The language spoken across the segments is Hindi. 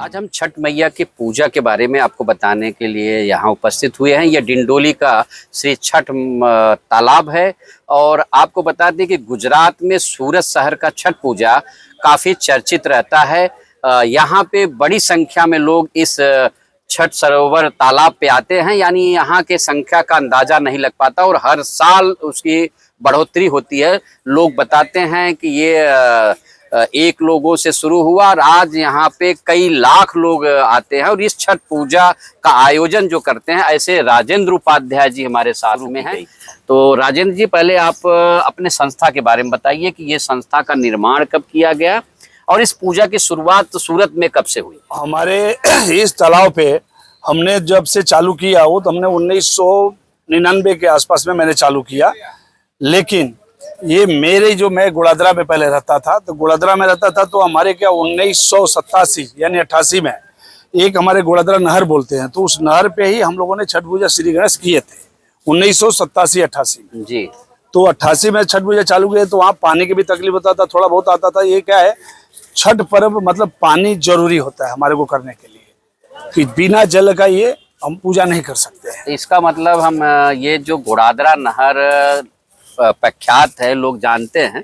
आज हम छठ मैया की पूजा के बारे में आपको बताने के लिए यहाँ उपस्थित हुए हैं। यह डिंडोली का श्री छठ तालाब है और आपको बता दें कि गुजरात में सूरत शहर का छठ पूजा काफ़ी चर्चित रहता है। यहाँ पे बड़ी संख्या में लोग इस छठ सरोवर तालाब पे आते हैं, यानी यहाँ के संख्या का अंदाजा नहीं लग पाता और हर साल उसकी बढ़ोतरी होती है। लोग बताते हैं कि ये एक लोगों से शुरू हुआ और आज यहाँ पे कई लाख लोग आते हैं और इस छठ पूजा का आयोजन जो करते हैं, ऐसे राजेंद्र उपाध्याय जी हमारे साथ में हैं। तो राजेंद्र जी, पहले आप अपने संस्था के बारे में बताइए कि ये संस्था का निर्माण कब किया गया और इस पूजा की शुरुआत सूरत में कब से हुई? हमारे इस तालाब पे हमने जब से चालू किया वो तो हमने 1999 के आसपास में मैंने चालू किया। लेकिन ये मैं गुड़ादरा में पहले रहता था, तो गुड़ादरा में रहता था तो हमारे क्या 1987 यानी 88 में एक हमारे गुड़ादरा नहर बोलते हैं, तो उस नहर पे ही हम लोगों ने छठ पूजा श्री गणेश किए थे 1987-88 में जी। तो 88 में छठ पूजा चालू किए तो वहाँ पानी की भी तकलीफ होता था, थोड़ा बहुत आता था। ये क्या है, छठ पर्व मतलब पानी जरूरी होता है हमारे को करने के लिए, कि बिना जल का ये हम पूजा नहीं कर सकते हैं। इसका मतलब हम ये जो गुड़ादरा नहर प्रख्यात है, लोग जानते हैं,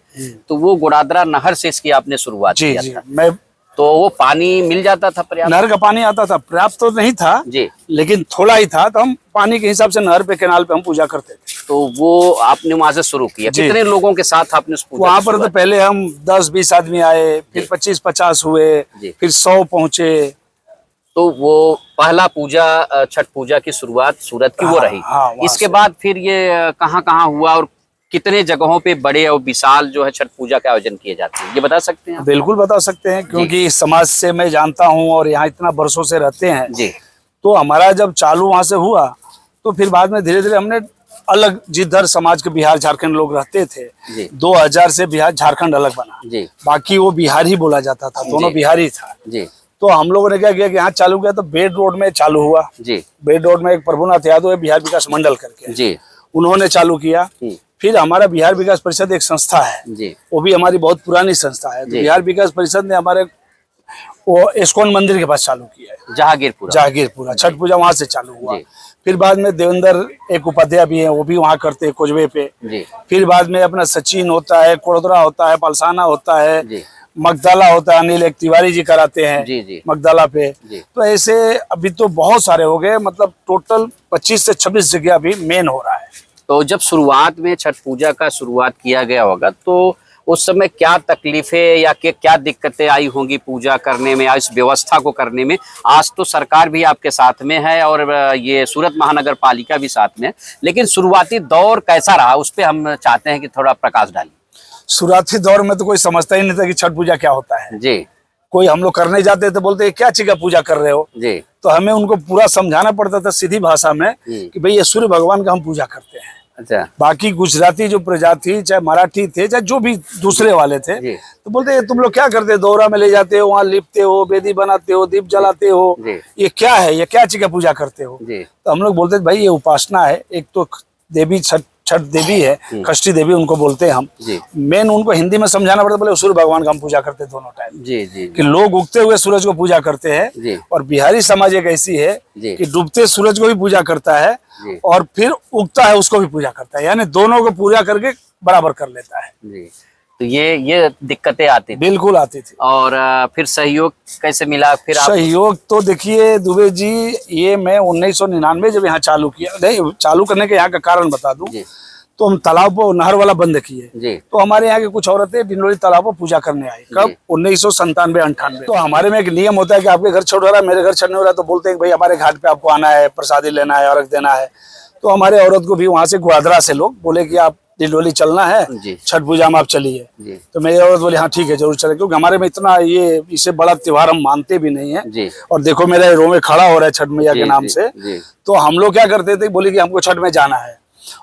तो वो गुड़ादरा नहर से इसकी आपने शुरुआत किया था। तो वो पानी मिल जाता था पर्याप्त? नहर का पानी आता था, पर्याप्त तो नहीं था जी, लेकिन थोड़ा ही था, तो हम पानी के हिसाब से नहर पे कैनाल पे हम पूजा करते थे। तो वो आपने वहां से शुरू किया? कितने लोगों के साथ आपने वहाँ पर? तो पहले हम 10-20 आदमी आए, फिर 25-50 हुए, फिर 100 पहुंचे। तो वो पहला पूजा छठ पूजा की शुरुआत सूरत की वो रही। इसके बाद फिर ये कहाँ हुआ और कितने जगहों पे बड़े और विशाल जो है छठ पूजा का आयोजन किए जाते हैं, ये बता सकते हैं? बिल्कुल बता सकते हैं, क्योंकि इस समाज से मैं जानता हूं और यहाँ इतना बरसों से रहते हैं जी। तो हमारा जब चालू वहां से हुआ तो फिर बाद में धीरे धीरे हमने अलग, जिधर समाज के बिहार झारखंड लोग रहते थे, 2000 से बिहार झारखंड अलग बना जी। बाकी वो बिहार ही बोला जाता था, दोनों बिहारी था जी। तो हम लोगों ने क्या किया कि यहाँ चालू किया तो बेड रोड में चालू हुआ जी। बेड रोड में एक प्रभुनाथ यादव है, बिहार विकास मंडल करके जी, उन्होंने चालू किया। फिर हमारा बिहार विकास परिषद एक संस्था है जी, वो भी हमारी बहुत पुरानी संस्था है। तो बिहार विकास परिषद ने हमारे वो इस्कॉन मंदिर के पास चालू किया है, जहांगीरपुरा छठ पूजा वहां से चालू हुआ। फिर बाद में देवेंद्र एक उपाध्याय भी है, वो भी वहाँ करते हैं कोजवे पे जी। फिर बाद में अपना सचिन होता है, कोड़ोदरा होता है, पलसाना होता है जी। मगदाला होता है, अनिल एक तिवारी जी कराते हैं जी। मगदाला पे जी। तो ऐसे अभी तो बहुत सारे हो गए, मतलब टोटल 25 से 26 जगह अभी मेन हो रहा है। तो जब शुरुआत में छठ पूजा का शुरुआत किया गया होगा तो उस समय क्या तकलीफें या क्या दिक्कतें आई होंगी पूजा करने में या इस व्यवस्था को करने में? आज तो सरकार भी आपके साथ में है और ये सूरत महानगर पालिका भी साथ में है, लेकिन शुरुआती दौर कैसा रहा, उस पर हम चाहते हैं कि थोड़ा प्रकाश डालिए। शुरुआती दौर में तो कोई समझता ही नहीं था कि छठ पूजा क्या होता है जी। कोई हम लोग करने जाते थे, बोलते क्या चीज का पूजा कर रहे हो जी। तो हमें उनको पूरा समझाना पड़ता था सीधी भाषा में कि भाई ये सूर्य भगवान का हम पूजा करते हैं। अच्छा। बाकी गुजराती जो प्रजाति, चाहे मराठी थे, चाहे जो भी दूसरे वाले थे, तो बोलते तुम लोग क्या करते हो, दौरा में ले जाते हो, वहाँ लिपते हो, बेदी बनाते हो, दीप जलाते हो, ये क्या है, ये क्या चीज का पूजा करते हो? तो हम लोग बोलते भाई ये उपासना है। एक तो देवी छठ देवी है, षष्ठी देवी उनको बोलते हैं हम। मेन उनको हिंदी में समझाना पड़ता, बोले सूर्य भगवान का हम पूजा करते हैं दोनों टाइम जी जी। कि लोग उगते हुए सूरज को पूजा करते हैं और बिहारी समाज एक ऐसी है कि डूबते सूरज को भी पूजा करता है और फिर उगता है उसको भी पूजा करता है, यानी दोनों को पूजा करके बराबर कर लेता है जी। तो ये दिक्कतें आती थी? बिल्कुल आती थी। और फिर सहयोग कैसे मिला फिर? सहयोग तो देखिए दुबे जी, ये मैं 1999 जब यहाँ चालू किया, नहीं चालू करने के यहाँ का कारण बता दूं, तो हम तालाब को नहर वाला बंद किए। तो हमारे यहाँ की कुछ औरतें डिंडोली तालाब को पूजा करने आई, कब 1997-98। तो हमारे में एक नियम होता है कि आपके घर छठ हो रहा है, मेरे घर छठ नहीं हो रहा, तो बोलते हैं भाई हमारे घाट पे आपको आना है, प्रसादी लेना है, अर्घ देना है। तो हमारे औरत को भी वहाँ से गुड़ादरा से लोग बोले कि आप डिंडोली चलना है, छठ पूजा में आप चलिए। तो मेरी औरत बोली हाँ ठीक है जरूर चले, क्योंकि हमारे में इतना ये इसे बड़ा त्योहार हम मानते भी नहीं है। और देखो मेरा रो में खड़ा हो रहा है छठ मैया के नाम से। तो हम लोग क्या करते थे, बोले कि हमको छठ में जाना है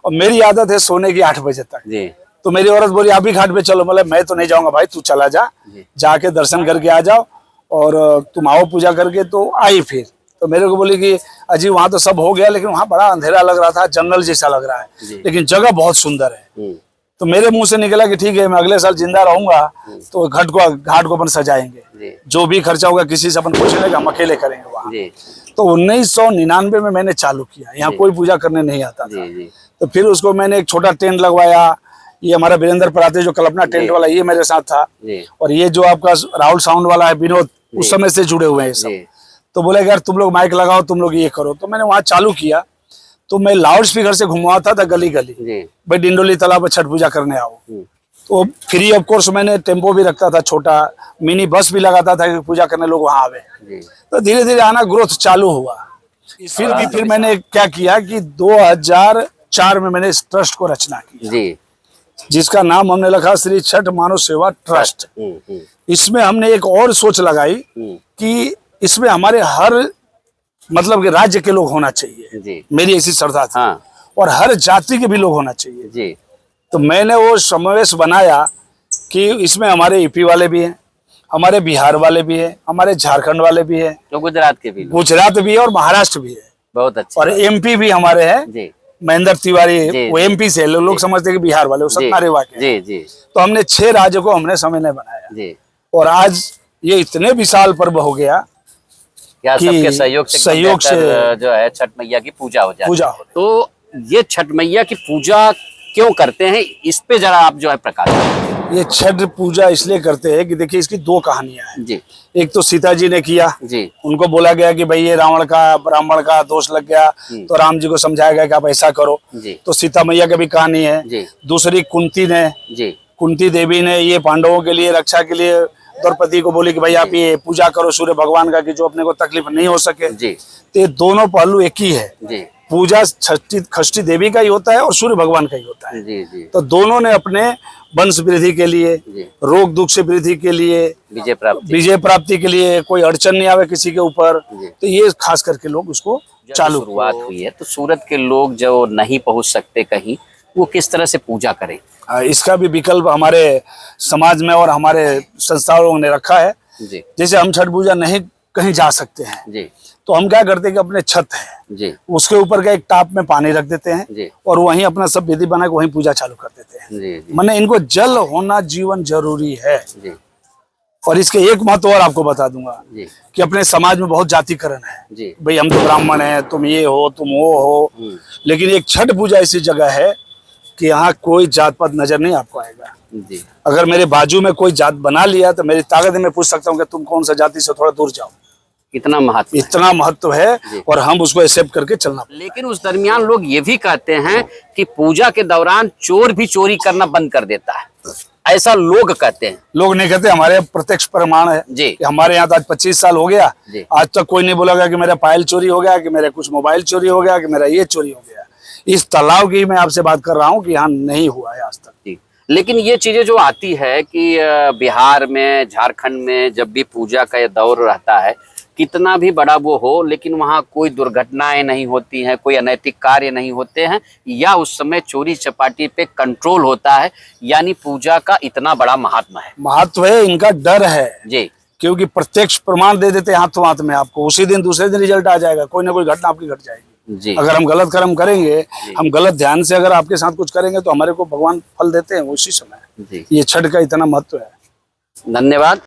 और मेरी आदत है सोने की 8 बजे तक। तो मेरी औरत बोली आप भी घाट पे चलो, मतलब मैं तो नहीं जाऊंगा भाई, तू चला जा, जाके दर्शन करके आ जाओ और तुम आओ पूजा करके। तो आई फिर, तो मेरे को बोली कि अजी वहाँ तो सब हो गया, लेकिन वहाँ बड़ा अंधेरा लग रहा था, जंगल जैसा लग रहा है, लेकिन जगह बहुत सुंदर है। तो मेरे मुंह से निकला कि ठीक है, मैं अगले साल जिंदा रहूंगा तो घाट को अपन सजाएंगे, जो भी खर्चा होगा किसी से अपन पूछ लेंगे, हम अकेले करेंगे वहाँ। तो 1999 में मैंने चालू किया, यहाँ कोई पूजा करने नहीं आता था। तो फिर उसको मैंने एक छोटा टेंट लगवाया, ये हमारा वीरेंद्र पराते जो कल्पना टेंट वाला, ये मेरे साथ था, और ये जो आपका राहुल साउंड वाला है विनोद, उस समय से जुड़े हुए हैं सब। तो बोले यार तुम लोग माइक लगाओ, तुम लोग ये करो। तो मैंने वहाँ चालू किया, तो मैं लाउड स्पीकर से घुमाता था गली गली, भाई डिंडोली तालाब पर छठ पूजा करने आओ। तो फ्री ऑफ कोर्स मैंने टेम्पो भी रखता था, छोटा मिनी बस भी लगाता था कि पूजा करने लोग वहाँ आवे। तो धीरे धीरे आना ग्रोथ चालू हुआ। फिर मैंने क्या किया कि 2004 में मैंने इस ट्रस्ट को रचना की, जिसका नाम हमने रखा श्री छठ मानव सेवा ट्रस्ट। इसमें हमने एक और सोच लगाई कि इसमें हमारे हर मतलब कि राज्य के लोग होना चाहिए, मेरी ऐसी श्रद्धा थी। और हर जाति के भी लोग होना चाहिए। तो मैंने वो समावेश बनाया कि इसमें हमारे यूपी वाले भी हैं, हमारे बिहार वाले भी हैं, हमारे झारखंड वाले भी हैं, तो गुजरात के भी, गुजरात भी है और महाराष्ट्र भी है। बहुत अच्छा। और एमपी भी हमारे हैं, महेंद्र तिवारी वो एमपी से, लोग समझते हैं कि बिहार वाले, वो सत्तारेवा के। तो हमने 6 राज्यों को हमने समन्वय बनाया, और आज ये इतने विशाल पर्व हो गया कि सबके सहयोग से जो है छठ मैया की पूजा हो जाती है। तो ये छठ मैया की पूजा क्यों करते हैं, इस पे जरा आप जो है प्रकाश करें। ये छठ पूजा इसलिए करते हैं कि देखिए इसकी 2 कहानियां हैं। एक तो सीता जी ने किया, उनको बोला गया कि भाई ये रावण का ब्राह्मण का दोष लग गया, तो राम जी को समझाया गया कि आप ऐसा करो, तो सीता मैया की भी कहानी है। दूसरी कुंती देवी ने ये पांडवों के लिए रक्षा के लिए द्रौपदी को बोली कि भाई आप ये पूजा करो सूर्य भगवान का, कि जो अपने को तकलीफ नहीं हो सके। तो ये दोनों पहलू एक ही है। पूजा षष्ठी देवी का ही होता है और सूर्य भगवान का ही होता है। तो दोनों ने अपने वंश वृद्धि के लिए, रोग दुख से वृद्धि के लिए, विजय प्राप्ति के लिए, कोई अड़चन नहीं आवे किसी के ऊपर, तो ये खास करके लोग उसको चालू शुरुआत हुई है। तो सूरत के लोग जो नहीं पहुंच सकते कहीं, वो किस तरह से पूजा करें, इसका भी विकल्प हमारे समाज में और हमारे संस्थाओं ने रखा है। जैसे हम छठ पूजा नहीं कहीं जा सकते हैं, तो हम क्या करते हैं कि अपने छत है उसके ऊपर का एक टाप में पानी रख देते हैं, और वहीं अपना सब विधि बना के वहीं पूजा चालू कर देते हैं। मैंने इनको जल होना जीवन जरूरी है। और इसके एक महत्व और आपको बता दूंगा कि अपने समाज में बहुत जातिकरण है, भाई हम तो ब्राह्मण हैं, तुम ये हो, तुम वो हो, लेकिन एक छठ पूजा ऐसी जगह है कि यहाँ कोई जात पात नजर नहीं आपको आएगा। अगर मेरे बाजू में कोई जात बना लिया तो मेरी ताकत में पूछ सकता हूँ कि तुम कौन सा जाति से, थोड़ा दूर जाओ। इतना महत्व है और हम उसको एक्सेप्ट करके चलना। लेकिन उस दरमियान लोग ये भी कहते हैं कि पूजा के दौरान चोर भी चोरी करना बंद कर देता है, ऐसा लोग कहते हैं। लोग नहीं कहते, हमारे प्रत्यक्ष प्रमाण है कि हमारे यहाँ आज 25 साल हो गया, आज तक कोई नहीं बोला कि मेरा पायल चोरी हो गया, कि मेरा कुछ मोबाइल चोरी हो गया, कि मेरा ये चोरी हो गया। इस तालाब की मैं आपसे बात कर रहा हूँ कि यहाँ नहीं हुआ है आज तक। लेकिन ये चीजें जो आती है कि बिहार में, झारखंड में जब भी पूजा का ये दौर रहता है, कितना भी बड़ा वो हो, लेकिन वहाँ कोई दुर्घटनाएं नहीं होती हैं, कोई अनैतिक कार्य नहीं होते हैं, या उस समय चोरी चपाटी पे कंट्रोल होता है। यानी पूजा का इतना बड़ा महत्व है, इनका डर है क्योंकि प्रत्यक्ष प्रमाण दे देते हाथों हाथ में आपको, उसी दिन दूसरे दिन रिजल्ट आ जाएगा, कोई ना कोई घटना आपकी घट जाएगी। अगर हम गलत कर्म करेंगे, हम गलत ध्यान से अगर आपके साथ कुछ करेंगे तो हमारे को भगवान फल देते हैं उसी समय। ये छठ का इतना महत्व है। धन्यवाद।